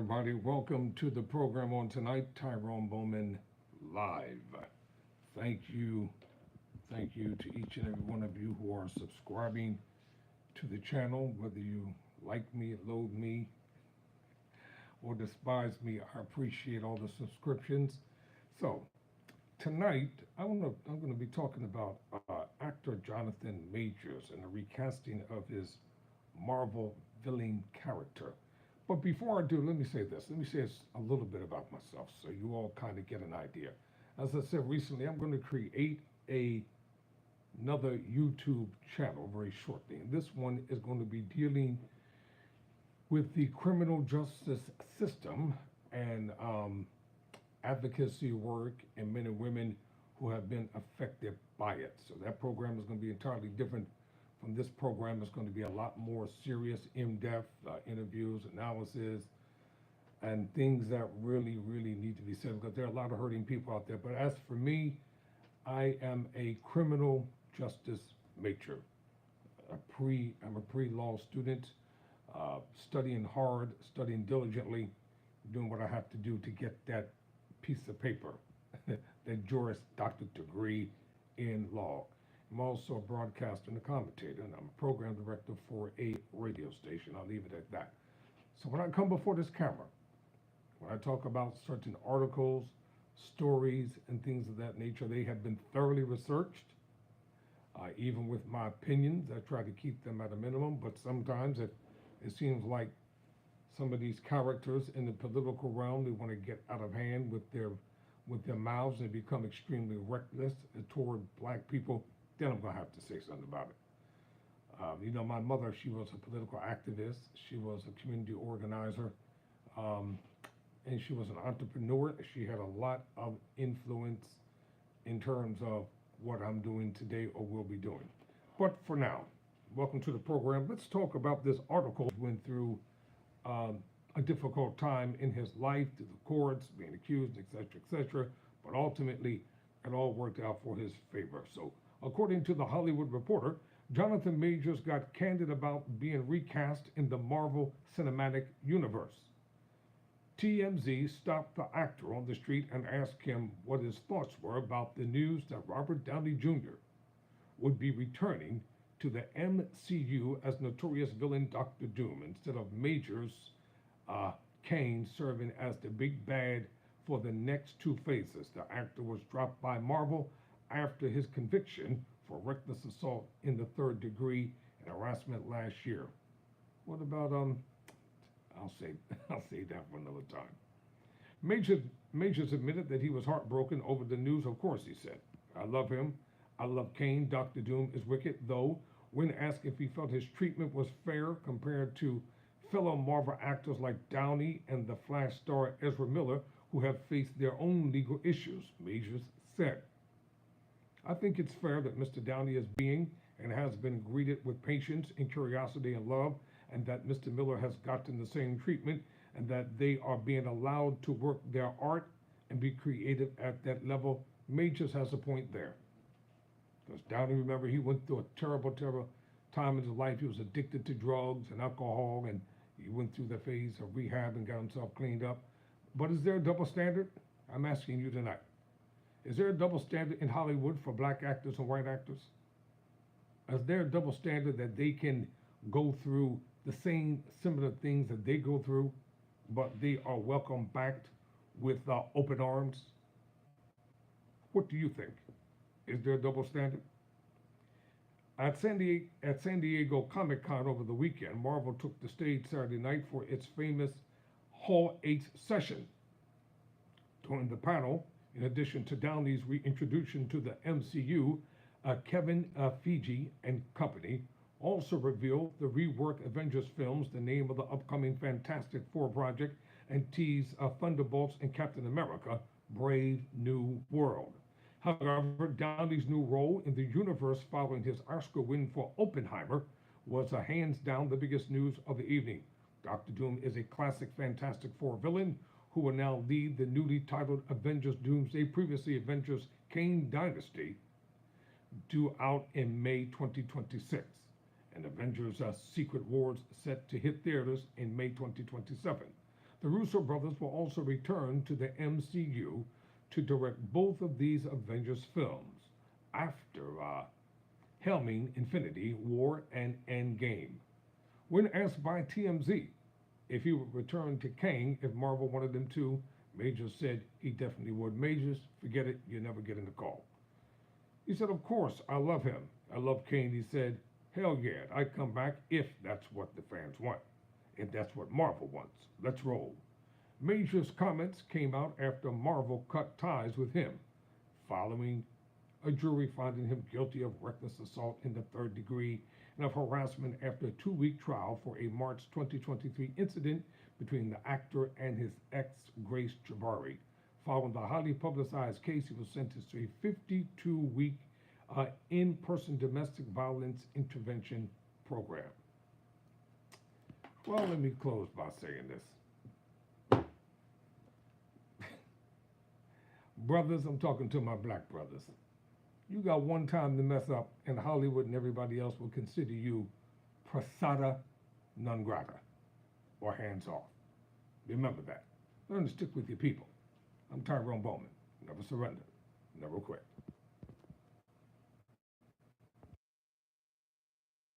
everybody. Welcome to the program on tonight. Tyrone Bowman live. Thank you. Thank you to each and every one of you who are subscribing to the channel, whether you like me, loathe me, or despise me. I appreciate all the subscriptions. So, tonight I'm gonna be talking about actor Jonathan Majors and the recasting of his Marvel villain character. But before I do, let me say this. Let me say a little bit about myself so you all kind of get an idea. As I said recently, I'm going to create another YouTube channel very shortly. And this one is going to be dealing with the criminal justice system and advocacy work and men and women who have been affected by it. So that program is going to be entirely different from this program. It's going to be a lot more serious, in-depth interviews, analysis, and things that really, really need to be said because there are a lot of hurting people out there. But as for me, I am a criminal justice major. I'm a pre-law student, studying hard, studying diligently, doing what I have to do to get that piece of paper, that Juris Doctorate degree in law. I'm also a broadcaster and a commentator, and I'm a program director for a radio station. I'll leave it at that. So when I come before this camera, when I talk about certain articles, stories, and things of that nature, they have been thoroughly researched. Even with my opinions, I try to keep them at a minimum, but sometimes it seems like some of these characters in the political realm, they want to get out of hand with their mouths and become extremely reckless toward black people. Then I'm gonna have to say something about it. My mother, she was a political activist. She was a community organizer, and she was an entrepreneur. She had a lot of influence in terms of what I'm doing today or will be doing. But for now, welcome to the program. Let's talk about this article. Went through a difficult time in his life, to the courts, being accused, etc., but ultimately it all worked out for his favor. So, according to the Hollywood Reporter, Jonathan Majors got candid about being recast in the Marvel Cinematic Universe. TMZ stopped the actor on the street and asked him what his thoughts were about the news that Robert Downey Jr. would be returning to the MCU as notorious villain Dr. Doom instead of Majors Kane serving as the big bad for the next two phases. The actor was dropped by Marvel after his conviction for reckless assault in the third degree and harassment last year. What about I'll say that for another time. Majors admitted that he was heartbroken over the news. Of course, he said, "I love him. I love Kane. Dr. Doom is wicked." Though, when asked if he felt his treatment was fair compared to fellow Marvel actors like Downey and the Flash star Ezra Miller, who have faced their own legal issues, Majors said, "I think it's fair that Mr. Downey is being and has been greeted with patience and curiosity and love, and that Mr. Miller has gotten the same treatment, and that they are being allowed to work their art and be creative at that level." Majors has a point there. Because Downey, remember, he went through a terrible, terrible time in his life. He was addicted to drugs and alcohol, and he went through the phase of rehab and got himself cleaned up. But is there a double standard? I'm asking you tonight. Is there a double standard in Hollywood for black actors and white actors? Is there a double standard that they can go through the same similar things that they go through, but they are welcomed back with open arms? What do you think? Is there a double standard? At San Diego Comic-Con over the weekend, Marvel took the stage Saturday night for its famous Hall H session. During the panel, in addition to Downey's reintroduction to the MCU, Kevin Feige and company also revealed the rework Avengers films, the name of the upcoming Fantastic Four project, and teased Thunderbolts and Captain America: Brave New World. However, Downey's new role in the universe following his Oscar win for Oppenheimer was hands down the biggest news of the evening. Dr. Doom is a classic Fantastic Four villain who will now lead the newly titled Avengers Doomsday, previously Avengers Kane Dynasty, due out in May 2026, and Avengers Secret Wars set to hit theaters in May 2027. The Russo brothers will also return to the MCU to direct both of these Avengers films after helming Infinity War and Endgame. When asked by TMZ if he would return to Kang if Marvel wanted him to, Majors said he definitely would. Majors, forget it, you're never getting the call. He said, of course, I love him. I love Kane. He said, hell yeah, I'd come back if that's what the fans want. If that's what Marvel wants. Let's roll. Major's comments came out after Marvel cut ties with him, following a jury finding him guilty of reckless assault in the third degree and of harassment after a 2-week trial for a March 2023 incident between the actor and his ex, Grace Jabari. Following the highly publicized case, he was sentenced to a 52-week in-person domestic violence intervention program. Well, let me close by saying this. Brothers, I'm talking to my black brothers. You got one time to mess up, and Hollywood and everybody else will consider you persona non grata, or hands off. Remember that. Learn to stick with your people. I'm Tyrone Bowman. Never surrender. Never quit.